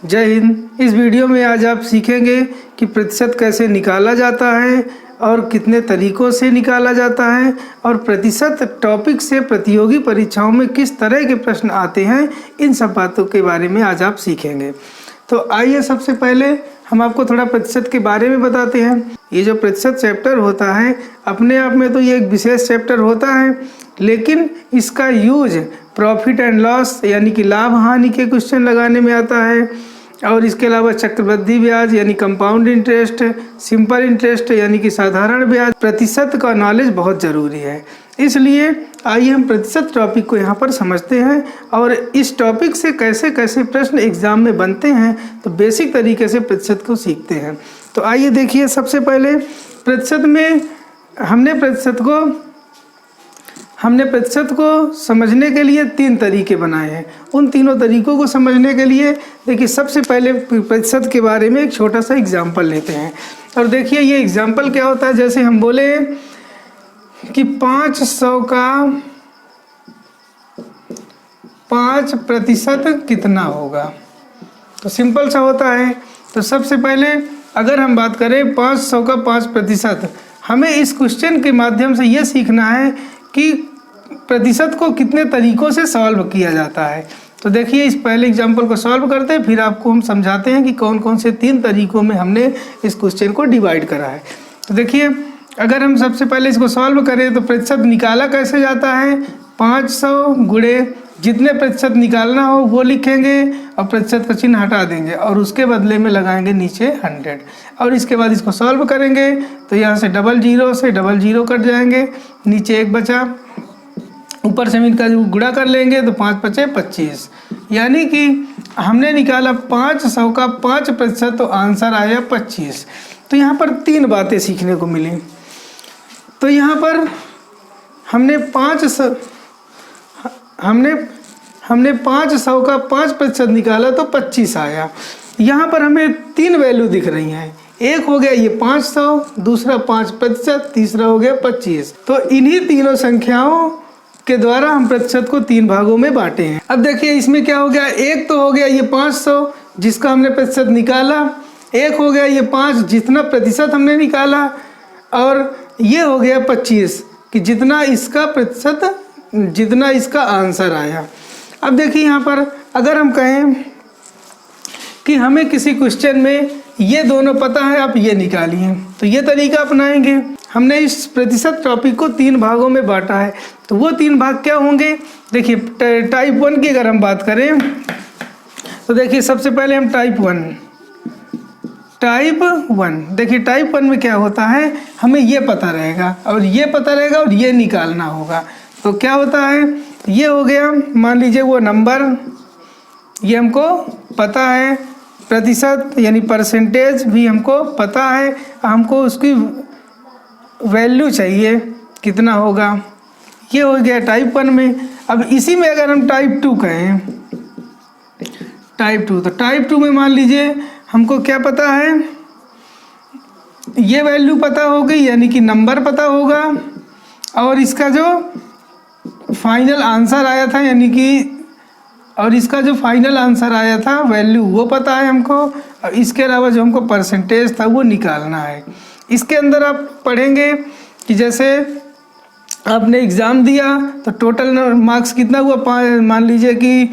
जय हिंद। इस वीडियो में आज आप सीखेंगे कि प्रतिशत कैसे निकाला जाता है और कितने तरीकों से निकाला जाता है और प्रतिशत टॉपिक से प्रतियोगी परीक्षाओं में किस तरह के प्रश्न आते हैं। इन सब बातों के बारे में आज आप सीखेंगे। तो आइए सबसे पहले हम आपको थोड़ा प्रतिशत के बारे में बताते हैं। ये जो प्रतिशत चैप्टर होता है अपने आप में तो ये एक विशेष चैप्टर होता है, लेकिन इसका यूज प्रॉफिट एंड लॉस यानी कि लाभ हानि के क्वेश्चन लगाने में आता है। और इसके अलावा चक्रवृद्धि ब्याज यानी कंपाउंड इंटरेस्ट, सिंपल इंटरेस्ट यानी कि साधारण ब्याज, प्रतिशत का नॉलेज बहुत ज़रूरी है। इसलिए आइए हम प्रतिशत टॉपिक को यहाँ पर समझते हैं और इस टॉपिक से कैसे कैसे प्रश्न एग्जाम में बनते हैं, तो बेसिक तरीके से प्रतिशत को सीखते हैं। तो आइए देखिए, सबसे पहले प्रतिशत में हमने प्रतिशत को समझने के लिए 3 तरीके बनाए हैं। उन तीनों तरीकों को समझने के लिए देखिए, सबसे पहले प्रतिशत के बारे में एक छोटा सा एग्जाम्पल लेते हैं। और देखिए ये एग्जाम्पल क्या होता है। जैसे हम बोले कि 500 का 5% कितना होगा, तो सिंपल सा होता है। तो सबसे पहले अगर हम बात करें 500 का 5%, हमें इस क्वेश्चन के माध्यम से ये सीखना है कि प्रतिशत को कितने तरीकों से सॉल्व किया जाता है। तो देखिए इस पहले एग्जाम्पल को सॉल्व करते हैं, फिर आपको हम समझाते हैं कि कौन कौन से 3 तरीकों में हमने इस क्वेश्चन को डिवाइड करा है। तो देखिए अगर हम सबसे पहले इसको सॉल्व करें तो प्रतिशत निकाला कैसे जाता है। 500 गुणे जितने प्रतिशत निकालना हो वो लिखेंगे और प्रतिशत का चिन्ह हटा देंगे और उसके बदले में लगाएंगे नीचे 100। और इसके बाद इसको सॉल्व करेंगे तो यहाँ से डबल जीरो कट जाएंगे, नीचे 1 बचा, ऊपर से इनका गुणा कर लेंगे तो 5 पचे 25, यानी कि हमने निकाला 500 का 5%, तो आंसर आया 25। तो यहाँ पर 3 बातें सीखने को मिली। तो यहाँ पर हमने 500 का 5% निकाला तो 25 आया। यहाँ पर हमें 3 वैल्यू दिख रही हैं। एक हो गया ये 500, दूसरा 5%, तीसरा हो गया 25। तो इन्हीं तीनों संख्याओं के द्वारा हम प्रतिशत को 3 भागों में बांटे हैं। अब देखिए इसमें क्या हो गया, एक तो हो गया ये 500 जिसका हमने प्रतिशत निकाला, एक हो गया ये 5 जितना प्रतिशत हमने निकाला, और ये हो गया 25 कि जितना इसका आंसर आया। अब देखिए यहाँ पर अगर हम कहें कि हमें किसी क्वेश्चन में ये दोनों पता है, आप ये निकालिए, तो ये तरीका अपनाएंगे। हमने इस प्रतिशत टॉपिक को 3 भागों में बांटा है, तो वो 3 भाग क्या होंगे। देखिए टाइप 1 की अगर हम बात करें तो देखिए सबसे पहले हम टाइप 1 देखिए टाइप 1 में क्या होता है, हमें ये पता रहेगा और ये पता रहेगा और ये निकालना होगा। तो क्या होता है, ये हो गया मान लीजिए वो नंबर, ये हमको पता है, प्रतिशत यानी परसेंटेज भी हमको पता है, हमको उसकी वैल्यू चाहिए कितना होगा, ये हो गया टाइप 1 में। अब इसी में अगर हम टाइप 2 कहें, तो टाइप 2 में मान लीजिए हमको क्या पता है, ये वैल्यू पता होगी यानी कि नंबर पता होगा, और इसका जो फाइनल आंसर आया था वैल्यू वो पता है हमको, और इसके अलावा जो हमको परसेंटेज था वो निकालना है। इसके अंदर आप पढ़ेंगे कि जैसे आपने एग्ज़ाम दिया तो टोटल मार्क्स कितना हुआ, मान लीजिए कि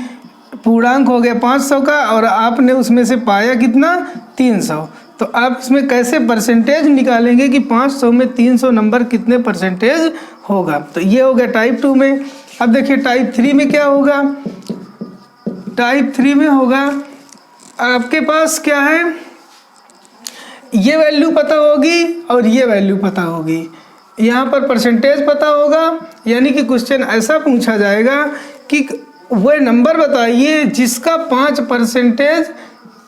पूर्णांक हो गया 500 का और आपने उसमें से पाया कितना 300, तो आप इसमें कैसे परसेंटेज निकालेंगे कि 500 में 300 नंबर कितने परसेंटेज होगा। तो ये हो गया टाइप 2 में। अब देखिए टाइप 3 में क्या होगा, टाइप 3 में होगा आपके पास क्या है, ये वैल्यू पता होगी और ये वैल्यू पता होगी, यहाँ पर परसेंटेज पता होगा, यानी कि क्वेश्चन ऐसा पूछा जाएगा कि वह नंबर बताइए जिसका 5%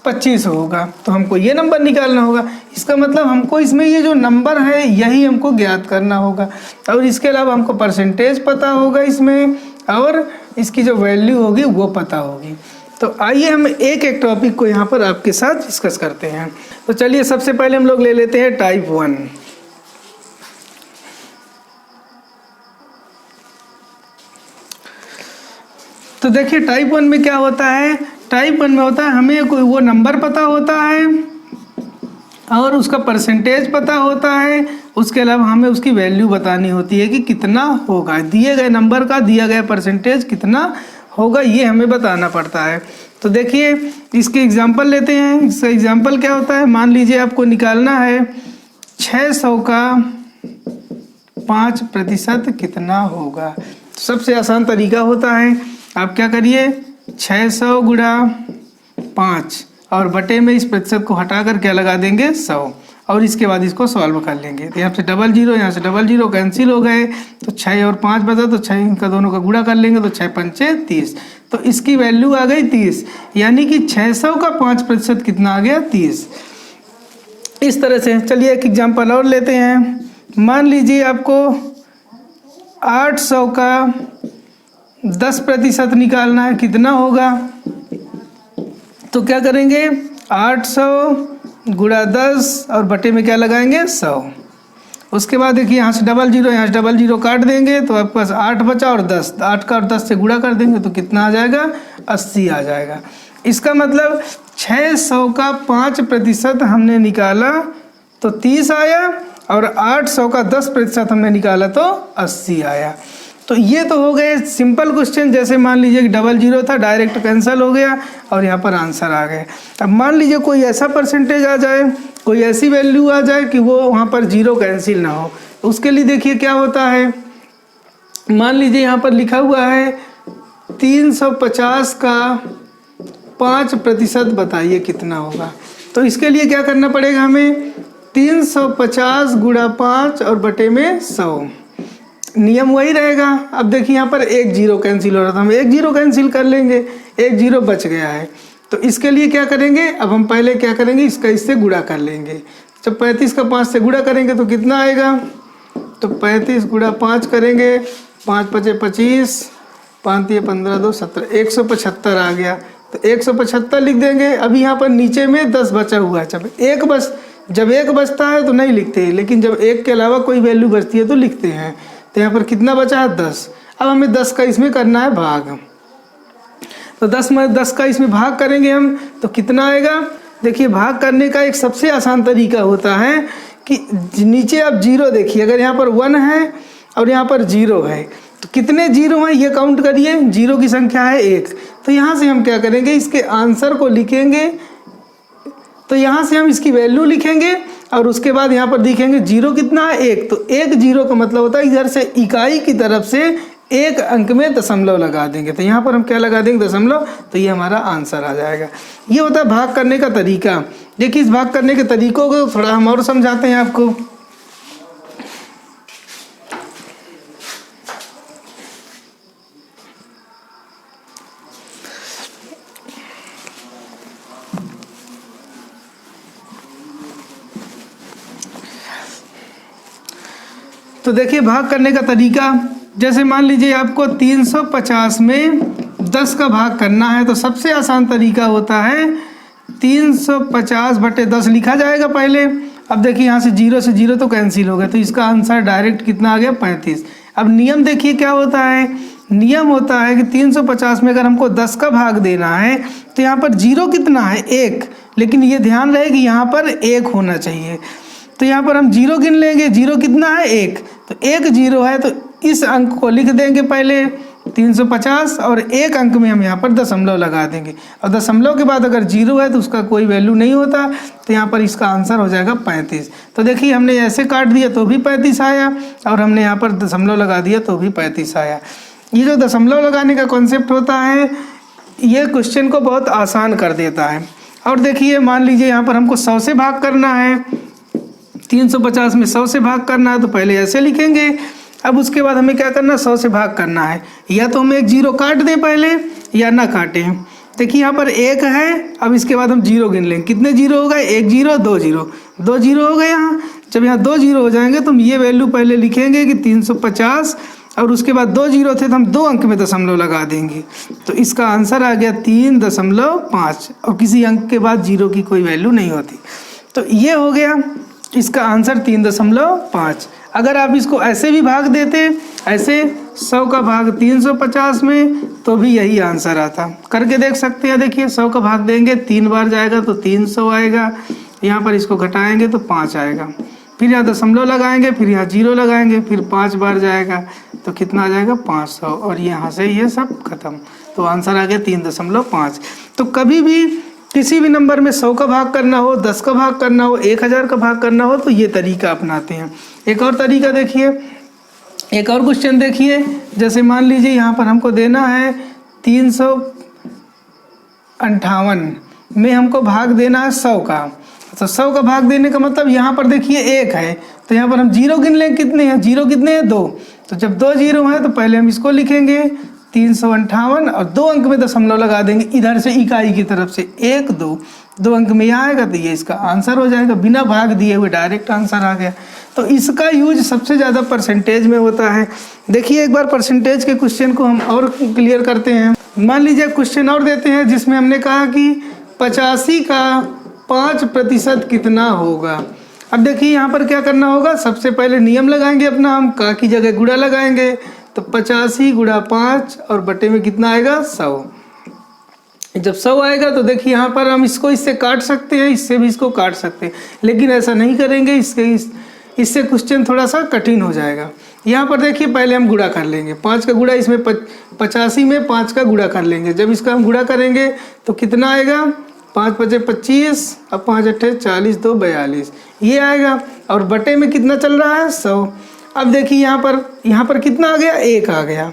25 होगा, तो हमको ये नंबर निकालना होगा। इसका मतलब हमको इसमें ये जो नंबर है यही हमको ज्ञात करना होगा, और इसके अलावा हमको परसेंटेज पता होगा इसमें, और इसकी जो वैल्यू होगी वो पता होगी। तो आइए हम एक एक टॉपिक को यहाँ पर आपके साथ डिस्कस करते हैं। तो चलिए सबसे पहले हम लोग ले लेते हैं टाइप 1। तो देखिए टाइप 1 में क्या होता है टाइप 1 में होता है हमें कोई वो नंबर पता होता है और उसका परसेंटेज पता होता है, उसके अलावा हमें उसकी वैल्यू बतानी होती है कि कितना होगा, दिए गए नंबर का दिया गया परसेंटेज कितना होगा ये हमें बताना पड़ता है। तो देखिए इसके एग्जांपल लेते हैं। इसका एग्जांपल क्या होता है, मान लीजिए आपको निकालना है 600 का 5% कितना होगा। सबसे आसान तरीका होता है, आप क्या करिए 600 गुणा 5 और बटे में इस प्रतिशत को हटाकर क्या लगा देंगे 100 और इसके बाद इसको सॉल्व कर लेंगे। तो यहाँ से डबल जीरो यहाँ से डबल जीरो कैंसिल हो गए, तो 6 और 5 बचा, तो 6 इनका दोनों का गुणा कर लेंगे तो 6 पंचे 30, तो इसकी वैल्यू आ गई 30, यानी कि 600 का 5% कितना आ गया 30। इस तरह से चलिए एक एग्जांपल और लेते हैं। मान लीजिए आपको 800 का 10% निकालना है, कितना होगा। तो क्या करेंगे 800 गुणा 10 और बटे में क्या लगाएंगे 100। उसके बाद देखिए यहाँ से डबल जीरो काट देंगे तो आपके पास 8 बचा और 10, 8 का और 10 से गुणा कर देंगे तो कितना आ जाएगा 80 आ जाएगा। इसका मतलब 600 का 5% हमने निकाला तो 30 आया और 800 का 10% हमने निकाला तो 80 आया। तो ये तो हो गए सिंपल क्वेश्चन। जैसे मान लीजिए कि डबल जीरो था, डायरेक्ट कैंसिल हो गया और यहाँ पर आंसर आ गए। अब मान लीजिए कोई ऐसा परसेंटेज आ जाए, कोई ऐसी वैल्यू आ जाए कि वो वहाँ पर जीरो कैंसिल ना हो, उसके लिए देखिए क्या होता है। मान लीजिए यहाँ पर लिखा हुआ है 350 का 5% बताइए कितना होगा। तो इसके लिए क्या करना पड़ेगा हमें 350 गुणा 5 और बटे में 100, नियम वही रहेगा। अब देखिए यहाँ पर एक जीरो कैंसिल हो रहा था, हम एक जीरो कैंसिल कर लेंगे, एक जीरो बच गया है। तो इसके लिए क्या करेंगे, अब हम पहले क्या करेंगे इसका इससे गुणा कर लेंगे। जब 35 का 5 से गुणा करेंगे तो कितना आएगा, तो 35 गुणा 5 करेंगे, 5 पचे 25, 5 ये 15 2 17, 175 आ गया। तो 175 लिख देंगे। अभी यहाँ पर नीचे में 10 बचा हुआ है, जब एक बचता है तो नहीं लिखते, लेकिन जब एक के अलावा कोई वैल्यू बचती है तो लिखते हैं। तो यहाँ पर कितना बचा है 10। अब हमें 10 का इसमें करना है भाग, तो 10 का इसमें भाग करेंगे हम तो कितना आएगा। देखिए भाग करने का एक सबसे आसान तरीका होता है कि नीचे आप जीरो देखिए, अगर यहाँ पर 1 है और यहाँ पर 0 है तो कितने जीरो हैं ये काउंट करिए, जीरो की संख्या है 1। तो यहाँ से हम क्या करेंगे इसके आंसर को लिखेंगे, तो यहाँ से हम इसकी वैल्यू लिखेंगे और उसके बाद यहाँ पर दिखेंगे जीरो कितना है 1। तो एक जीरो का मतलब होता है इधर से इकाई की तरफ से एक अंक में दशमलव लगा देंगे। तो यहाँ पर हम क्या लगा देंगे दशमलव, तो ये हमारा आंसर आ जाएगा। ये होता है भाग करने का तरीका। देखिए इस भाग करने के तरीकों को थोड़ा हम और समझाते हैं आपको। तो देखिए भाग करने का तरीका, जैसे मान लीजिए आपको 350 में 10 का भाग करना है तो सबसे आसान तरीका होता है 350 बटे 10 लिखा जाएगा पहले। अब देखिए यहाँ से जीरो तो कैंसिल हो गया, तो इसका आंसर डायरेक्ट कितना आ गया 35। अब नियम देखिए क्या होता है, नियम होता है कि 350 में अगर हमको 10 का भाग देना है तो यहाँ पर जीरो कितना है 1, लेकिन ये ध्यान रहे कि यहाँ पर 1 होना चाहिए। तो यहाँ पर हम जीरो गिन लेंगे, जीरो कितना है 1, तो 1 जीरो है तो इस अंक को लिख देंगे पहले 350 और एक अंक में हम यहाँ पर दशमलव लगा देंगे। और दशमलव के बाद अगर जीरो है तो उसका कोई वैल्यू नहीं होता, तो यहाँ पर इसका आंसर हो जाएगा 35। तो देखिए हमने ऐसे काट दिया तो भी 35 आया और हमने यहाँ पर दशमलव लगा दिया तो भी 35 आया। ये जो दशमलव लगाने का कॉन्सेप्ट होता है ये क्वेश्चन को बहुत आसान कर देता है। और देखिए मान लीजिए यहाँ पर हमको 100 से भाग करना है, 350 में 100 से भाग करना है तो पहले ऐसे लिखेंगे। अब उसके बाद हमें क्या करना है 100 से भाग करना है, या तो हम एक जीरो काट दें पहले या ना काटें। देखिए यहाँ पर 1 है, अब इसके बाद हम जीरो गिन लेंगे, कितने जीरो हो गए 1 जीरो 2 जीरो 2 जीरो हो गए। यहाँ जब यहाँ 2 जीरो हो जाएंगे तो हम ये वैल्यू पहले लिखेंगे कि 350 और उसके बाद 2 जीरो थे तो हम 2 अंक में दशमलव लगा देंगे। तो इसका आंसर आ गया 3.5 और किसी अंक के बाद जीरो की कोई वैल्यू नहीं होती। तो ये हो गया इसका आंसर 3.5। अगर आप इसको ऐसे भी भाग देते, ऐसे 100 का भाग 350 में तो भी यही आंसर आता। करके देख सकते हैं। देखिए 100 का भाग देंगे 3 बार जाएगा तो 300 आएगा, यहाँ पर इसको घटाएंगे तो 5 आएगा, फिर यहाँ दशमलव लगाएंगे, फिर यहाँ 0 लगाएंगे, फिर 5 बार जाएगा तो कितना आ जाएगा 500, और यहाँ से ये सब खत्म। तो आंसर आ गया 3.5। तो कभी भी किसी भी नंबर में 100 का भाग करना हो, 10 का भाग करना हो, 1000 का भाग करना हो तो ये तरीका अपनाते हैं। एक और तरीका देखिए, एक और क्वेश्चन देखिए। जैसे मान लीजिए यहाँ पर हमको देना है 358 में हमको भाग देना है 100 का। तो 100 का भाग देने का मतलब यहाँ पर देखिए 1 है, तो यहाँ पर हम 0 गिन लें। कितने हैं 0? कितने हैं 2। तो जब 2 0 हैं तो पहले हम इसको लिखेंगे 358 और 2 अंक में दशमलव लगा देंगे इधर से इकाई की तरफ से 1 2, 2 अंक में यहाँ आएगा तो ये इसका आंसर हो जाएगा। बिना भाग दिए हुए डायरेक्ट आंसर आ गया। तो इसका यूज सबसे ज़्यादा परसेंटेज में होता है। देखिए एक बार परसेंटेज के क्वेश्चन को हम और क्लियर करते हैं। मान लीजिए क्वेश्चन और देते हैं जिसमें हमने कहा कि 85 का 5% कितना होगा। अब देखिए यहाँ पर क्या करना होगा, सबसे पहले नियम लगाएंगे अपना, हम का की जगह गुणा लगाएंगे तो 85 गुणा 5 और बटे में कितना आएगा 100। जब 100 आएगा तो देखिए यहाँ पर हम इसको इससे काट सकते हैं, इससे भी इसको काट सकते हैं, लेकिन ऐसा नहीं करेंगे, इससे क्वेश्चन थोड़ा सा कठिन हो जाएगा। यहाँ पर देखिए पहले हम गुणा कर लेंगे, 5 का गुणा इसमें 85 में 5 का गुणा कर लेंगे। जब इसका हम गुणा करेंगे तो कितना आएगा 5 × 5 = 25 और 5 × 8 = 40, 2 = 42 ये आएगा। और बटे में कितना चल रहा है 100। अब देखिए यहाँ पर कितना आ गया 1 आ गया।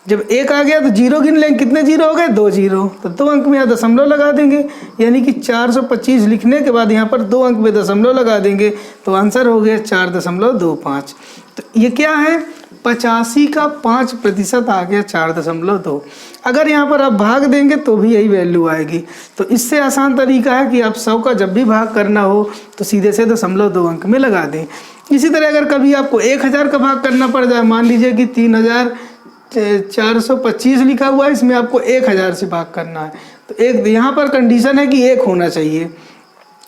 जब 1 आ गया तो 0 गिन लेंगे, कितने 0 हो गए 2 0, तो 2 अंक में यहाँ दशमलव लगा देंगे, यानी कि 425 लिखने के बाद यहाँ पर 2 अंक में दशमलव लगा देंगे तो आंसर हो गया 4.25। तो ये क्या है 85 का 5% आ गया 4.2। अगर यहाँ पर आप भाग देंगे तो भी यही वैल्यू आएगी। तो इससे आसान तरीका है कि आप 100 का जब भी भाग करना हो तो सीधे से 0.2 अंक में लगा दें। इसी तरह अगर कभी आपको 1000 का भाग करना पड़ जाए, मान लीजिए कि 3425 लिखा हुआ है, इसमें आपको 1000 से भाग करना है, तो एक यहाँ पर कंडीशन है कि 1 होना चाहिए।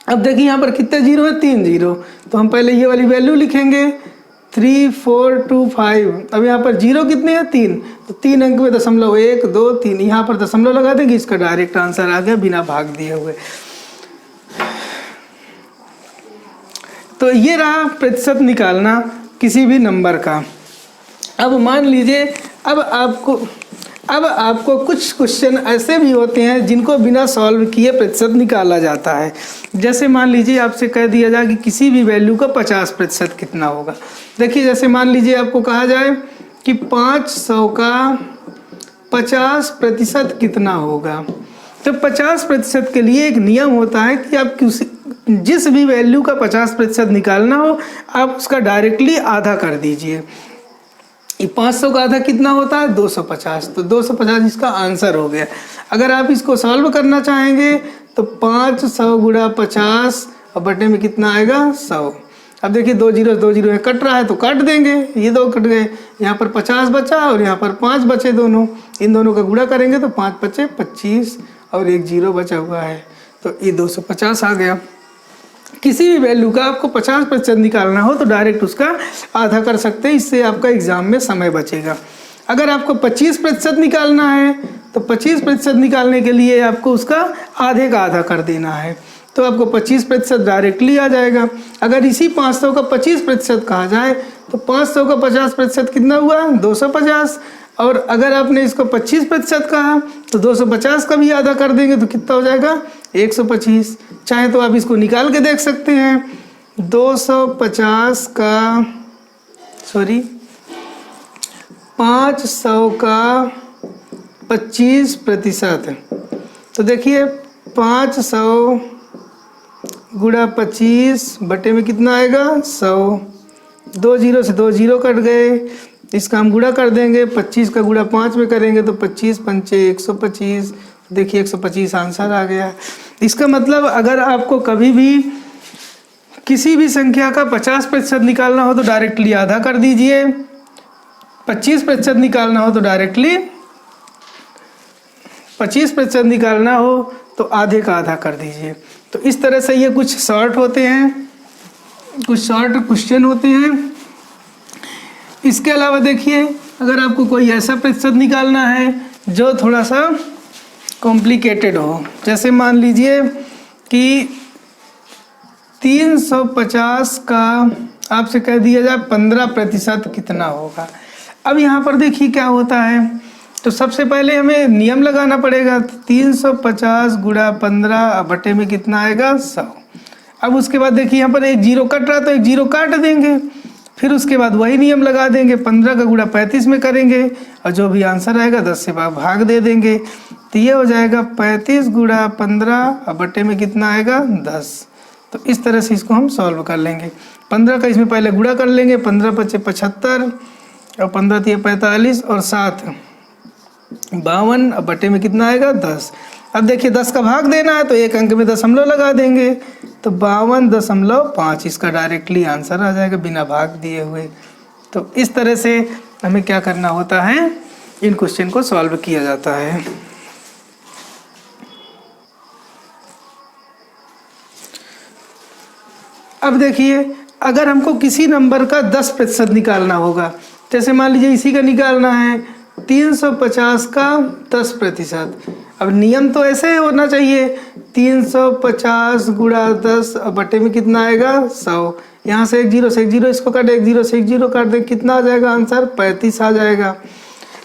अब देखिए यहाँ पर कितने 0 है 3 0, तो हम पहले ये वाली वैल्यू लिखेंगे 3425। अब यहाँ पर 0 कितने हैं 3, तो 3 अंक में दशमलव 1 2 3 यहाँ पर दशमलव लगा देंगे, इसका डायरेक्ट आंसर आ गया बिना भाग दिए हुए। तो ये रहा प्रतिशत निकालना किसी भी नंबर का। अब मान लीजिए अब आपको कुछ क्वेश्चन ऐसे भी होते हैं जिनको बिना सॉल्व किए प्रतिशत निकाला जाता है। जैसे मान लीजिए आपसे कह दिया जाए कि किसी भी वैल्यू का 50% कितना होगा। देखिए जैसे मान लीजिए आपको कहा जाए कि 500 का 50% कितना होगा, तो 50% के लिए एक नियम होता है कि आप जिस भी वैल्यू का 50% निकालना हो आप उसका डायरेक्टली आधा कर दीजिए। 500 का आधा कितना होता है 250, तो 250 इसका आंसर हो गया। अगर आप इसको सॉल्व करना चाहेंगे तो 500 गुणा 50 और बटे में कितना आएगा 100। अब देखिए 2 0 कट रहा है तो काट देंगे, ये 2 कट गए, यहाँ पर 50 बचा और यहाँ पर 5 बचे, दोनों इन दोनों का गुणा करेंगे तो 5 बचे 25 और 1 0 बचा हुआ है, तो ये 250 आ गया। किसी भी वैल्यू का आपको 50% निकालना हो तो डायरेक्ट उसका आधा कर सकते हैं, इससे आपका एग्जाम में समय बचेगा। अगर आपको 25% निकालना है तो 25% निकालने के लिए आपको उसका आधे का आधा कर देना है, तो आपको 25% डायरेक्टली आ जाएगा। अगर इसी 500 का 25% कहा जाए तो 500 का 50% कितना हुआ 250, और अगर आपने इसको 25% कहा तो 250 का भी आधा कर देंगे तो कितना हो जाएगा 125। चाहे तो आप इसको निकाल के देख सकते हैं, 500 का 25%, तो देखिए 500 गुणा 25 बटे में कितना आएगा 100, 2 0 से 2 0 कट गए, इसका हम गुणा कर देंगे, 25 का गुणा 5 में करेंगे तो 25 पंचे 125, देखिए 125 आंसर आ गया। इसका मतलब अगर आपको कभी भी किसी भी संख्या का 50% निकालना हो तो डायरेक्टली आधा कर दीजिए, 25% निकालना हो तो डायरेक्टली 25% निकालना हो तो आधे का आधा कर दीजिए। तो इस तरह से ये कुछ शॉर्ट होते हैं, कुछ शॉर्ट क्वेश्चन होते हैं। इसके अलावा देखिए अगर आपको कोई ऐसा प्रतिशत निकालना है जो थोड़ा सा कॉम्प्लिकेटेड हो, जैसे मान लीजिए कि 350 का आपसे कह दिया जाए 15% कितना होगा। अब यहाँ पर देखिए क्या होता है, तो सबसे पहले हमें नियम लगाना पड़ेगा। 350 गुणा 15 बटे में कितना आएगा 100। अब उसके बाद देखिए यहाँ पर एक जीरो कट रहा है तो एक जीरो काट देंगे, फिर उसके बाद वही नियम लगा देंगे, 15 का गुणा 35 में करेंगे और जो भी आंसर आएगा 10 से भाग दे देंगे। तो ये हो जाएगा 35 गुणा 15 बटे में कितना आएगा 10। तो इस तरह से इसको हम सॉल्व कर लेंगे। 15 का इसमें पहले गुणा कर लेंगे, 15 पचे 75 और 15 तिया 45 और 7 52 अब बटे में कितना आएगा 10। अब देखिए 10 का भाग देना है तो एक अंक में दशमलव लगा देंगे, तो 52.5 इसका डायरेक्टली आंसर आ जाएगा बिना भाग दिए हुए। तो इस तरह से हमें क्या करना होता है, इन क्वेश्चन को सॉल्व किया जाता है। अब देखिए अगर हमको किसी नंबर का 10% निकालना होगा, जैसे मान लीजिए इसी का निकालना है 350 का 10%। अब नियम तो ऐसे होना चाहिए 350 गुणा 10 बटे में कितना आएगा 100। यहाँ से एक जीरो इसको काटे, एक जीरो से एक जीरो काट दे, कितना आ जाएगा आंसर 35 आ जाएगा।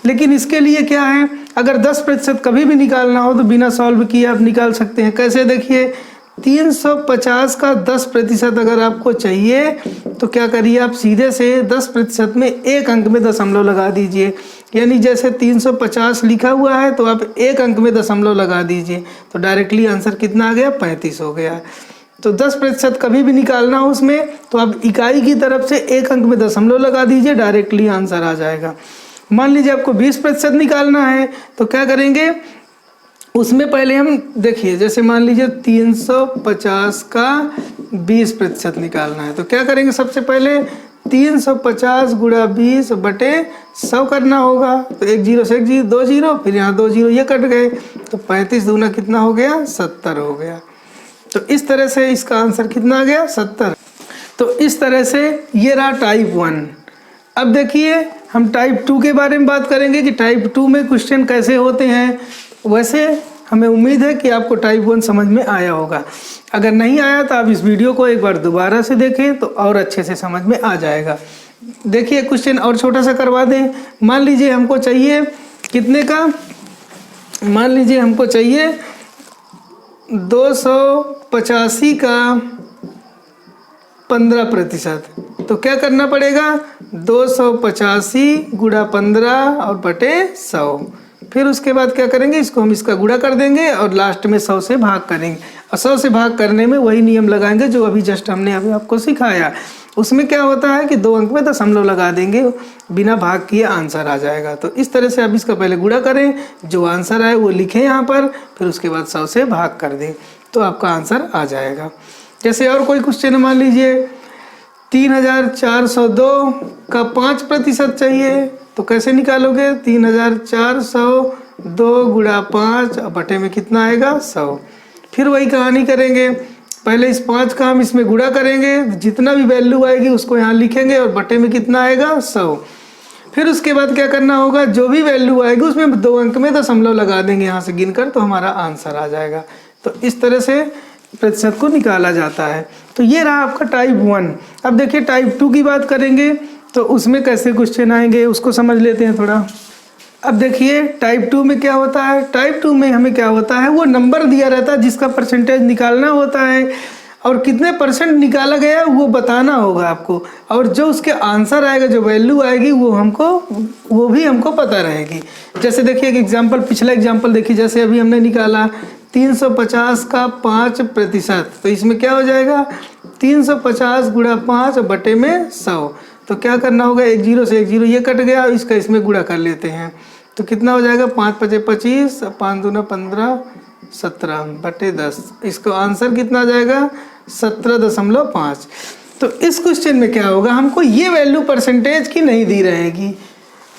लेकिन इसके लिए क्या है, अगर 10% कभी भी निकालना हो तो बिना सॉल्व किए आप निकाल सकते हैं। कैसे, देखिए 350 का 10% अगर आपको चाहिए तो क्या करिए, आप सीधे से 10% में एक अंक में दशमलव लगा दीजिए। यानी जैसे 350 लिखा हुआ है तो आप एक अंक में दशमलव लगा दीजिए, तो डायरेक्टली आंसर कितना आ गया 35 हो गया। तो 10% कभी भी निकालना हो उसमें तो आप इकाई की तरफ से एक अंक में दशमलव लगा दीजिए, डायरेक्टली आंसर आ जाएगा। मान लीजिए आपको 20% निकालना है तो क्या करेंगे, उसमें पहले हम देखिए जैसे मान लीजिए 350 का 20% निकालना है तो क्या करेंगे, सबसे पहले 350 गुणा 20 बटे 100 करना होगा। तो एक जीरो से एक जीरो, दो जीरो, फिर यहाँ दो जीरो ये कट गए, तो 35 दूना कितना हो गया 70 हो गया। तो इस तरह से इसका आंसर कितना आ गया 70। तो इस तरह से ये रहा टाइप 1। अब देखिए हम टाइप 2 के बारे में बात करेंगे कि टाइप 2 में क्वेश्चन कैसे होते हैं। वैसे हमें उम्मीद है कि आपको टाइप 1 समझ में आया होगा। अगर नहीं आया तो आप इस वीडियो को एक बार दोबारा से देखें तो और अच्छे से समझ में आ जाएगा। देखिए क्वेश्चन और छोटा सा करवा दें। मान लीजिए हमको चाहिए कितने का, मान लीजिए हमको चाहिए 285 का 15%। तो क्या करना पड़ेगा, 285 गुणा 15 और बटे 100। फिर उसके बाद क्या करेंगे, इसको हम इसका गुणा कर देंगे और लास्ट में 100 से भाग करेंगे। और 100 से भाग करने में वही नियम लगाएंगे जो अभी जस्ट हमने अभी आपको सिखाया। उसमें क्या होता है कि 2 अंक में दशमलव लगा देंगे, बिना भाग किए आंसर आ जाएगा। तो इस तरह से आप इसका पहले गुणा करें, जो आंसर आए वो लिखें यहाँ पर, फिर उसके बाद 100 से भाग कर दें तो आपका आंसर आ जाएगा। जैसे और कोई क्वेश्चन मान लीजिए 3402 का 5% चाहिए, तो कैसे निकालोगे, 3402 गुणा 5 बटे में कितना आएगा 100। फिर वही कहानी करेंगे, पहले इस 5 का हम इसमें गुणा करेंगे, जितना भी वैल्यू आएगी उसको यहाँ लिखेंगे और बटे में कितना आएगा 100। फिर उसके बाद क्या करना होगा, जो भी वैल्यू आएगी उसमें 2 अंक में दशमलव लगा देंगे यहाँ से गिनकर, तो हमारा आंसर आ जाएगा। तो इस तरह से प्रतिशत को निकाला जाता है। तो ये रहा आपका टाइप 1। अब देखिए टाइप 2 की बात करेंगे तो उसमें कैसे क्वेश्चन आएंगे उसको समझ लेते हैं थोड़ा। अब देखिए टाइप 2 में क्या होता है, टाइप 2 में हमें क्या होता है, वो नंबर दिया रहता है जिसका परसेंटेज निकालना होता है और कितने % निकाला गया वो बताना होगा आपको, और जो उसके आंसर आएगा, जो वैल्यू आएगी वो भी हमको पता रहेगी। जैसे देखिए एक एग्जाम्पल, पिछला एग्जाम्पल देखिए, जैसे अभी हमने निकाला 350 का 5%, तो इसमें क्या हो जाएगा 350 गुणा 5 बटे में 100। तो क्या करना होगा, एक जीरो से एक जीरो ये कट गया, इसका इसमें गुणा कर लेते हैं तो कितना हो जाएगा 5 पचे 25, 5 दूना 15, 17 बटे 10। इसको आंसर कितना आ जाएगा 17.5। तो इस क्वेश्चन में क्या होगा, हमको ये वैल्यू परसेंटेज की नहीं दी रहेगी,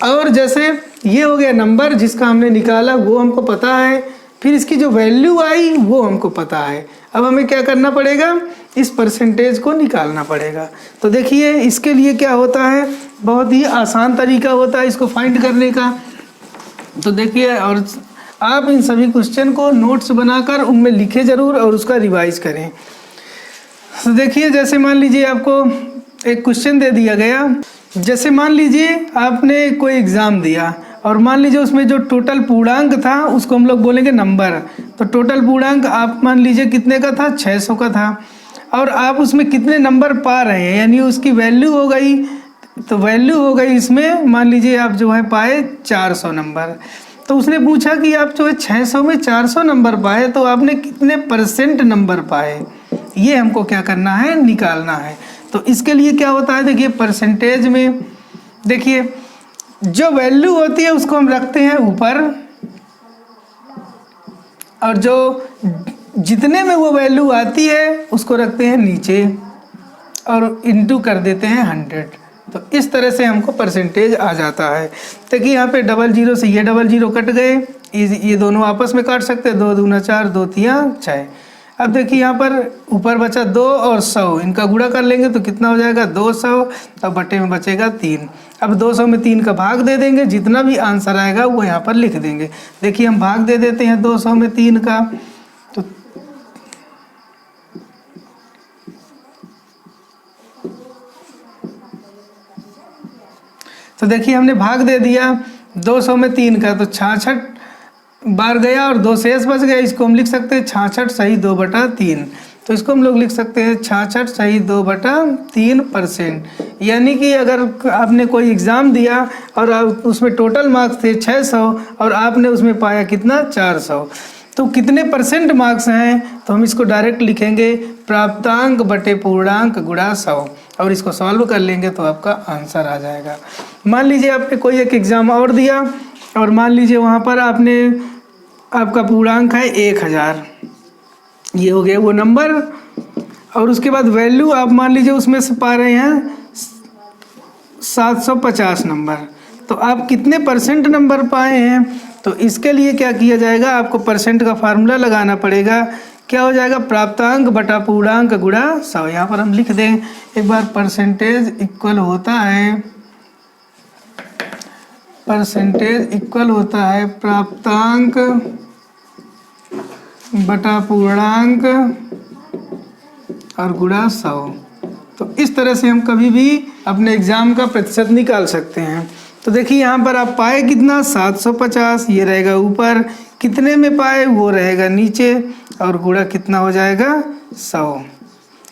और जैसे ये हो गया नंबर जिसका हमने निकाला वो हमको पता है, फिर इसकी जो वैल्यू आई वो हमको पता है। अब हमें क्या करना पड़ेगा, इस परसेंटेज को निकालना पड़ेगा। तो देखिए इसके लिए क्या होता है, बहुत ही आसान तरीका होता है इसको फाइंड करने का। तो देखिए, और आप इन सभी क्वेश्चन को नोट्स बनाकर उनमें लिखें ज़रूर और उसका रिवाइज करें। तो देखिए, जैसे मान लीजिए आपको एक क्वेश्चन दे दिया गया, जैसे मान लीजिए आपने कोई एग्ज़ाम दिया और मान लीजिए उसमें जो टोटल पूर्णांक था उसको हम लोग बोलेंगे नंबर। तो टोटल पूर्णांक आप मान लीजिए कितने का था, 600 का था, और आप उसमें कितने नंबर पा रहे हैं, यानी उसकी वैल्यू हो गई। तो वैल्यू हो गई इसमें, मान लीजिए आप जो है पाए 400 नंबर। तो उसने पूछा कि आप जो है 600 में 400 नंबर पाए, तो आपने कितने परसेंट नंबर पाए, ये हमको क्या करना है, निकालना है। तो इसके लिए क्या होता है, देखिए परसेंटेज में देखिए जो वैल्यू होती है उसको हम रखते हैं ऊपर, और जो जितने में वो वैल्यू आती है उसको रखते हैं नीचे और इनटू कर देते हैं 100। तो इस तरह से हमको परसेंटेज आ जाता है। देखिए यहाँ पे 00 से ये 00 कट गए, ये दोनों आपस में काट सकते हैं, 2 दूना 4, 2 तिया 6। अब देखिए यहाँ पर ऊपर बचा 2 और 100, इनका गुणा कर लेंगे तो कितना हो जाएगा, 200। अब बटे में बचेगा 3। अब 200 में 3 का भाग दे देंगे, जितना भी आंसर आएगा वो यहाँ पर लिख देंगे। देखिए हम भाग दे देते हैं 200 में 3 का, तो देखिए हमने भाग दे दिया 200 में 3 का, तो 66 बार गया और 2 शेष बच गया। इसको हम लिख सकते हैं 66 सही 2/3। तो इसको हम लोग लिख सकते हैं 66 सही 2/3%। यानी कि अगर आपने कोई एग्ज़ाम दिया और उसमें टोटल मार्क्स थे 600 और आपने उसमें पाया कितना, 400, तो कितने परसेंट मार्क्स हैं, तो हम इसको डायरेक्ट लिखेंगे प्राप्तांक बटे पूर्णांक गुणा 100, और इसको सॉल्व कर लेंगे तो आपका आंसर आ जाएगा। मान लीजिए आपने कोई एक एग्ज़ाम और दिया और मान लीजिए वहाँ पर आपका पूर्णांक है 1000, ये हो गया वो नंबर, और उसके बाद वैल्यू आप मान लीजिए उसमें से पा रहे हैं 750 नंबर। तो आप कितने परसेंट नंबर पाए हैं, तो इसके लिए क्या किया जाएगा, आपको परसेंट का फार्मूला लगाना पड़ेगा। क्या हो जाएगा, प्राप्तांक बटा पूर्णांक गुणा 100। यहाँ पर हम लिख दें एक बार, परसेंटेज इक्वल होता है, परसेंटेज इक्वल होता है प्राप्तांक बटा पूर्णांक और गुणा 100। तो इस तरह से हम कभी भी अपने एग्ज़ाम का प्रतिशत निकाल सकते हैं। तो देखिए यहाँ पर आप पाए कितना, 750, ये रहेगा ऊपर, कितने में पाए वो रहेगा नीचे, और गुणा कितना हो जाएगा, 100।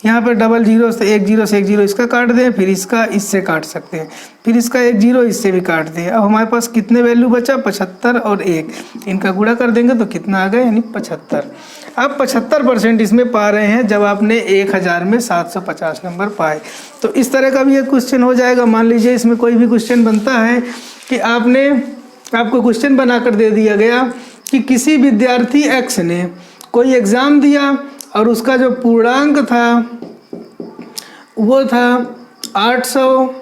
यहाँ पर 00 से 10 इसका काट दें, फिर इसका इससे काट सकते हैं, फिर इसका 10 इससे भी काट दें। अब हमारे पास कितने वैल्यू बचा, 75 और 1, इनका गुणा कर देंगे तो कितना आ गया, यानी 75। आप 75% इसमें पा रहे हैं जब आपने 1000 में 750 नंबर पाए। तो इस तरह का भी एक क्वेश्चन हो जाएगा। मान लीजिए इसमें कोई भी क्वेश्चन बनता है कि आपको क्वेश्चन बनाकर दे दिया गया कि किसी विद्यार्थी एक्स ने कोई एग्ज़ाम दिया और उसका जो पूर्णांक था वो था 800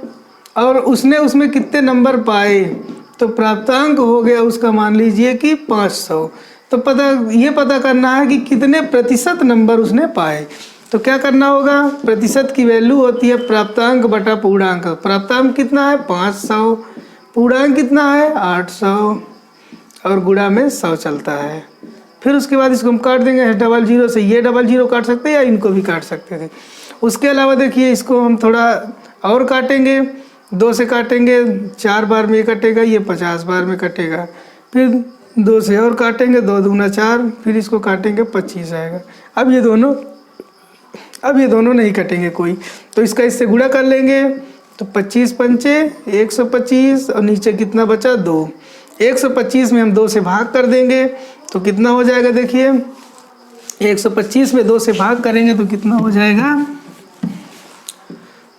और उसने उसमें कितने नंबर पाए, तो प्राप्तांक हो गया उसका मान लीजिए कि 500। तो ये पता करना है कि कितने प्रतिशत नंबर उसने पाए। तो क्या करना होगा, प्रतिशत की वैल्यू होती है प्राप्तांक बटा पूर्णांक। प्राप्तांक कितना है, 500, पूर्णांक कितना है, 800, और गुणा में 100 चलता है। फिर उसके बाद इसको हम काट देंगे, 00 से ये 00 काट सकते हैं या इनको भी काट सकते थे। उसके अलावा देखिए इसको हम थोड़ा और काटेंगे, 2 से काटेंगे, 4 बार में कटेगा, ये 50 बार में कटेगा, फिर 2 से और काटेंगे, 2 दूना 4, फिर इसको काटेंगे 25 आएगा। अब ये दोनों नहीं कटेंगे कोई, तो इसका इससे गुणा कर लेंगे, तो 25 पंचे 125 और नीचे कितना बचा, 2। 125 में हम 2 से भाग कर देंगे तो कितना हो जाएगा, देखिए 125 में 2 से भाग करेंगे तो कितना हो जाएगा,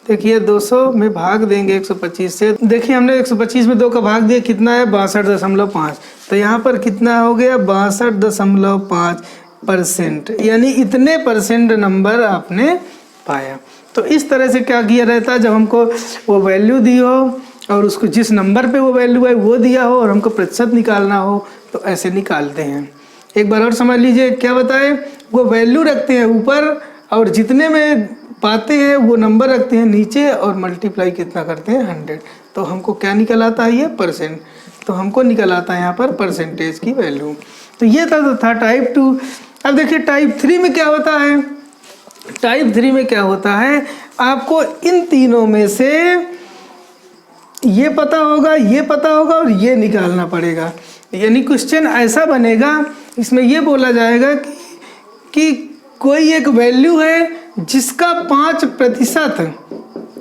देखिए 200 में भाग देंगे 125 से। देखिए हमने 125 में 2 का भाग दिया, कितना है 62.5। तो यहाँ पर कितना हो गया, 62.5%, यानी इतने परसेंट नंबर आपने पाया। तो इस तरह से क्या किया रहता है, जब हमको वो वैल्यू दी हो और उसको जिस नंबर पे वो वैल्यू है वो दिया हो और हमको प्रतिशत निकालना हो तो ऐसे निकालते हैं। एक बार और समझ लीजिए, क्या बताए, वो वैल्यू रखते हैं ऊपर और जितने में पाते हैं वो नंबर रखते हैं नीचे और मल्टीप्लाई कितना करते हैं 100। तो हमको क्या निकल आता है, ये परसेंट। तो हमको निकल आता है यहाँ पर परसेंटेज की वैल्यू। तो ये था टाइप 2। अब देखिए टाइप 3 में क्या होता है। टाइप 3 में क्या होता है, आपको इन तीनों में से ये पता होगा, ये पता होगा और ये निकालना पड़ेगा। यानी क्वेश्चन ऐसा बनेगा, इसमें ये बोला जाएगा कि कोई एक वैल्यू है जिसका 5%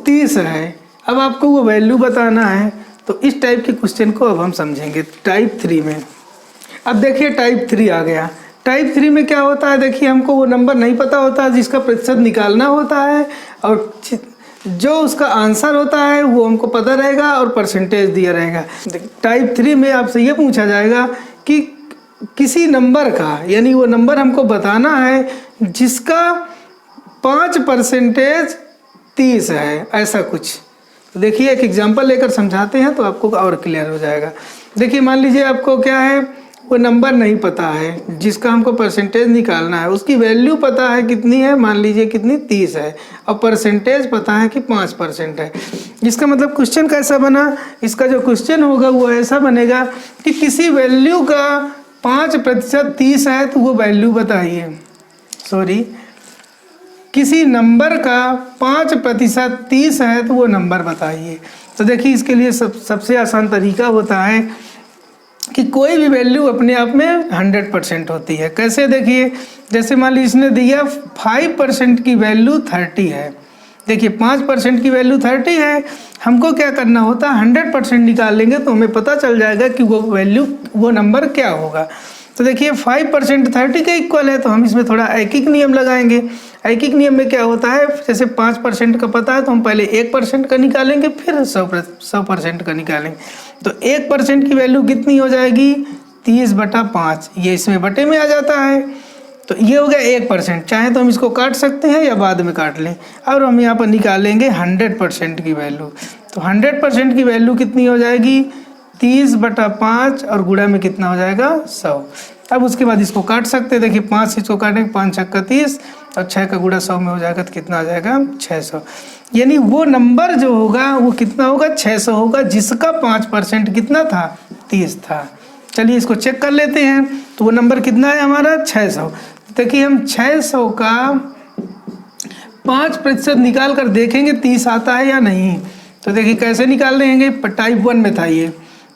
30 है। अब आपको वो वैल्यू बताना है। तो इस टाइप के क्वेश्चन को अब हम समझेंगे टाइप 3 में। अब देखिए टाइप 3 आ गया। टाइप 3 में क्या होता है, देखिए हमको वो नंबर नहीं पता होता जिसका प्रतिशत निकालना होता है, और जो उसका आंसर होता है वो हमको पता रहेगा और परसेंटेज दिया रहेगा। टाइप 3 में आपसे ये पूछा जाएगा कि किसी नंबर का, यानी वो नंबर हमको बताना है जिसका 5% 30 है, ऐसा कुछ। तो देखिए एक एग्जांपल लेकर समझाते हैं तो आपको और क्लियर हो जाएगा। देखिए मान लीजिए आपको क्या है, वो नंबर नहीं पता है जिसका हमको परसेंटेज निकालना है, उसकी वैल्यू पता है कितनी है, मान लीजिए कितनी 30 है, और परसेंटेज पता है कि 5% है। इसका मतलब क्वेश्चन कैसा बना, इसका जो क्वेश्चन होगा वो ऐसा बनेगा कि किसी वैल्यू का 5% 30 है तो वो वैल्यू बताइए। किसी नंबर का 5% 30 है तो वो नंबर बताइए। तो देखिए इसके लिए सबसे आसान तरीका होता है कि कोई भी वैल्यू अपने आप में 100% होती है। कैसे, देखिए जैसे मान लीजिए इसने दिया 5% की वैल्यू 30 है। देखिए 5% की वैल्यू 30 है, हमको क्या करना होता है 100% निकाल लेंगे तो हमें पता चल जाएगा कि वो वैल्यू, वो नंबर क्या होगा। तो देखिए 5% 30 के इक्वल है, तो हम इसमें थोड़ा ऐकिक नियम लगाएंगे। ऐकिक नियम में क्या होता है, जैसे 5% का पता है तो हम पहले 1% का निकालेंगे, फिर 100% का निकालेंगे। तो 1% की वैल्यू कितनी हो जाएगी, 30/5, ये इसमें बटे में आ जाता है। तो ये हो गया 1%। चाहे तो हम इसको काट सकते हैं या बाद में काट लें। और हम यहाँ पर निकालेंगे 100% की वैल्यू। तो 100% की वैल्यू कितनी हो जाएगी, 30/5 और गुणा में कितना हो जाएगा 100। अब उसके बाद इसको काट सकते हैं। देखिए 5 से इसको काटेंगे, 5 छक्का 30 और 6 का गुणा 100 में हो जाएगा तो कितना आ जाएगा 600। यानी वो नंबर जो होगा वो कितना होगा 600 होगा, जिसका 5% कितना था 30 था। चलिए इसको चेक कर लेते हैं। तो वो नंबर कितना है हमारा 600। देखिए हम 600 का 5% निकाल कर देखेंगे 30 आता है या नहीं। तो देखिए कैसे निकाल लेंगे, टाइप 1 में था ये।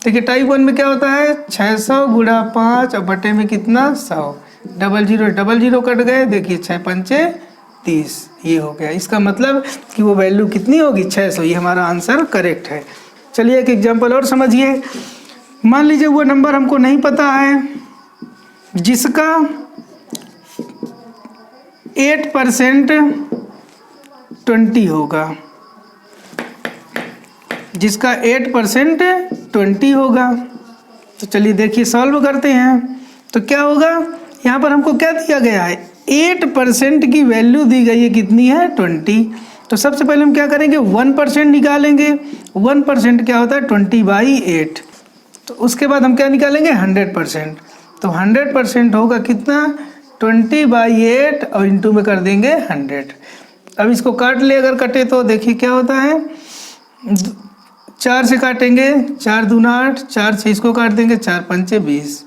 देखिए टाइप 1 में क्या होता है, 600 गुणा 5 और बटे में कितना 100, 00 कट गए। देखिए 6 पंचे 30, ये हो गया। इसका मतलब कि वो वैल्यू कितनी होगी 600। ये हमारा आंसर करेक्ट है। चलिए एक एग्जांपल और समझिए। मान लीजिए वो नंबर हमको नहीं पता है जिसका 8% 20 होगा, जिसका 8% 20 होगा। तो चलिए देखिए सॉल्व करते हैं। तो क्या होगा, यहाँ पर हमको क्या दिया गया है, 8% की वैल्यू दी गई है, कितनी है 20। तो सबसे पहले हम क्या करेंगे 1% निकालेंगे। 1% क्या होता है 20/8। तो उसके बाद हम क्या निकालेंगे 100%। तो 100% होगा कितना 20/8 और इंटू में कर देंगे 100। अब इसको काट ले, अगर कटे तो देखिए क्या होता है, 4 से काटेंगे, 4 दूना 8, 4 से इसको काट देंगे, 4 पंचे 20।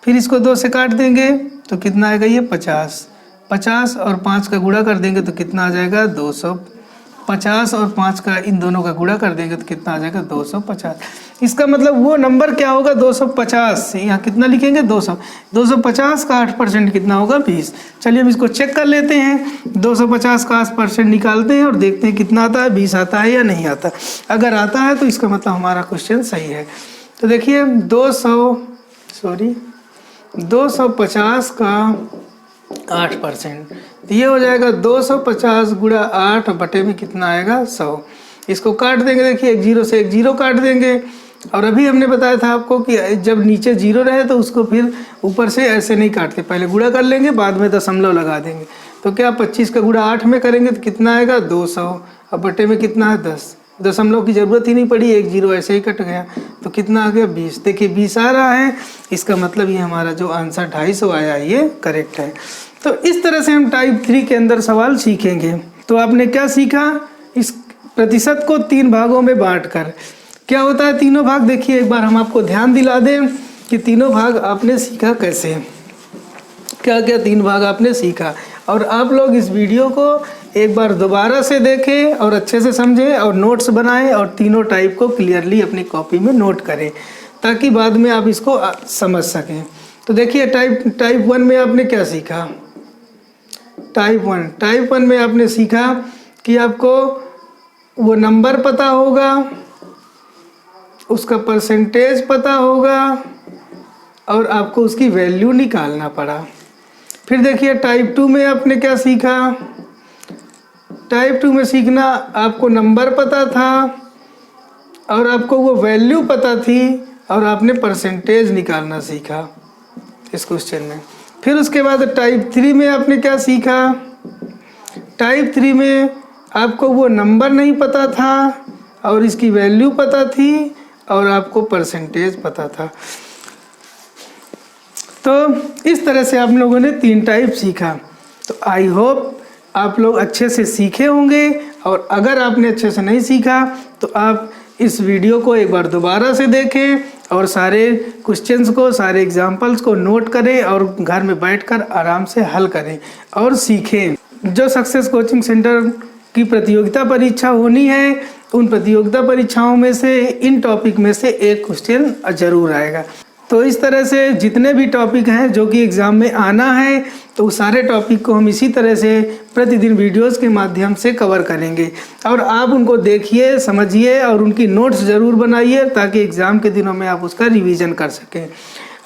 फिर इसको 2 से काट देंगे तो कितना आएगा ये 50। 50 और 5 का गुणा कर देंगे तो कितना आ जाएगा 200। 50 और 5 का इन दोनों का गुणा कर देंगे तो कितना आ जाएगा 250। इसका मतलब वो नंबर क्या होगा 250। यहाँ कितना लिखेंगे 200। 250 का 8% कितना होगा 20। चलिए हम इसको चेक कर लेते हैं। 250 का 8% निकालते हैं और देखते हैं कितना आता है, 20 आता है या नहीं आता। अगर आता है तो इसका मतलब हमारा क्वेश्चन सही है। तो देखिए 250 का 8%, तो ये हो जाएगा 250 गुणा 8 बटे में कितना आएगा 100। इसको काट देंगे, देखिए 1 0 से 1 0 काट देंगे। और अभी हमने बताया था आपको कि जब नीचे 0 रहे तो उसको फिर ऊपर से ऐसे नहीं काटते, पहले गुणा कर लेंगे बाद में दशमलव लगा देंगे। तो क्या 25 का गुणा 8 में करेंगे तो कितना आएगा 200 और बटे में कितना है 10। दशमलव की ज़रूरत ही नहीं पड़ी, 1 0 ऐसे ही कट गया। तो कितना आ गया 20। देखिए 20 आ रहा है, इसका मतलब ये हमारा जो आंसर 250 आया ये करेक्ट है। तो इस तरह से हम टाइप 3 के अंदर सवाल सीखेंगे। तो आपने क्या सीखा, इस प्रतिशत को 3 भागों में बांटकर क्या होता है तीनों भाग। देखिए एक बार हम आपको ध्यान दिला दें कि तीनों भाग आपने सीखा कैसे, क्या क्या 3 भाग आपने सीखा। और आप लोग इस वीडियो को एक बार दोबारा से देखें और अच्छे से समझें और नोट्स बनाएं और तीनों टाइप को क्लियरली अपनी कॉपी में नोट करें ताकि बाद में आप इसको समझ सकें। तो देखिए टाइप 1 में आपने क्या सीखा। टाइप 1 में आपने सीखा कि आपको वो नंबर पता होगा, उसका परसेंटेज पता होगा और आपको उसकी वैल्यू निकालना पड़ा। फिर देखिए टाइप 2 में आपने क्या सीखा। टाइप 2 में सीखना आपको नंबर पता था और आपको वो वैल्यू पता थी और आपने परसेंटेज निकालना सीखा इस क्वेश्चन में। फिर उसके बाद टाइप 3 में आपने क्या सीखा। टाइप 3 में आपको वो नंबर नहीं पता था और इसकी वैल्यू पता थी और आपको परसेंटेज पता था। तो इस तरह से आप लोगों ने 3 टाइप सीखा। तो आई होप आप लोग अच्छे से सीखे होंगे और अगर आपने अच्छे से नहीं सीखा तो आप इस वीडियो को एक बार दोबारा से देखें और सारे क्वेश्चंस को, सारे एग्जाम्पल्स को नोट करें और घर में बैठकर आराम से हल करें और सीखें। जो सक्सेस कोचिंग सेंटर की प्रतियोगिता परीक्षा होनी है उन प्रतियोगिता परीक्षाओं में से इन टॉपिक में से एक क्वेश्चन जरूर आएगा। तो इस तरह से जितने भी टॉपिक हैं जो कि एग्ज़ाम में आना है तो उस सारे टॉपिक को हम इसी तरह से प्रतिदिन वीडियोस के माध्यम से कवर करेंगे और आप उनको देखिए, समझिए और उनकी नोट्स ज़रूर बनाइए ताकि एग्ज़ाम के दिनों में आप उसका रिवीजन कर सकें।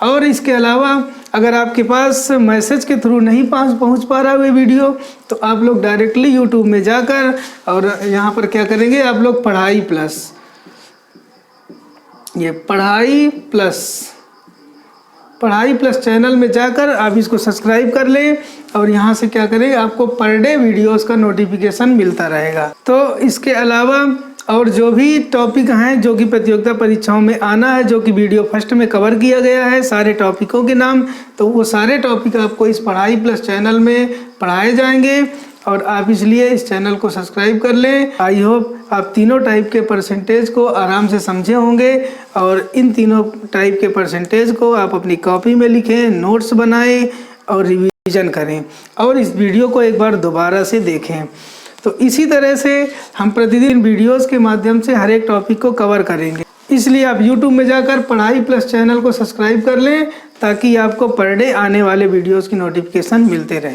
और इसके अलावा अगर आपके पास मैसेज के थ्रू नहीं पहुंच पा रहा है वीडियो तो आप लोग डायरेक्टली यूट्यूब में जाकर और यहाँ पर क्या करेंगे, आप लोग पढ़ाई प्लस, ये पढ़ाई प्लस चैनल में जाकर आप इसको सब्सक्राइब कर लें और यहाँ से क्या करें, आपको पर डे वीडियोस का नोटिफिकेशन मिलता रहेगा। तो इसके अलावा और जो भी टॉपिक हैं जो कि प्रतियोगिता परीक्षाओं में आना है, जो कि वीडियो फर्स्ट में कवर किया गया है सारे टॉपिकों के नाम, तो वो सारे टॉपिक आपको इस पढ़ाई प्लस चैनल में पढ़ाए जाएंगे और आप इसलिए इस चैनल को सब्सक्राइब कर लें। आई होप आप तीनों टाइप के परसेंटेज को आराम से समझे होंगे और इन तीनों टाइप के परसेंटेज को आप अपनी कॉपी में लिखें, नोट्स बनाएं और रिवीजन करें और इस वीडियो को एक बार दोबारा से देखें। तो इसी तरह से हम प्रतिदिन वीडियोस के माध्यम से हर एक टॉपिक को कवर करेंगे। इसलिए आप YouTube में जाकर पढ़ाई प्लस चैनल को सब्सक्राइब कर लें ताकि आपको पर डे आने वाले वीडियोस की नोटिफिकेशन मिलते रहे।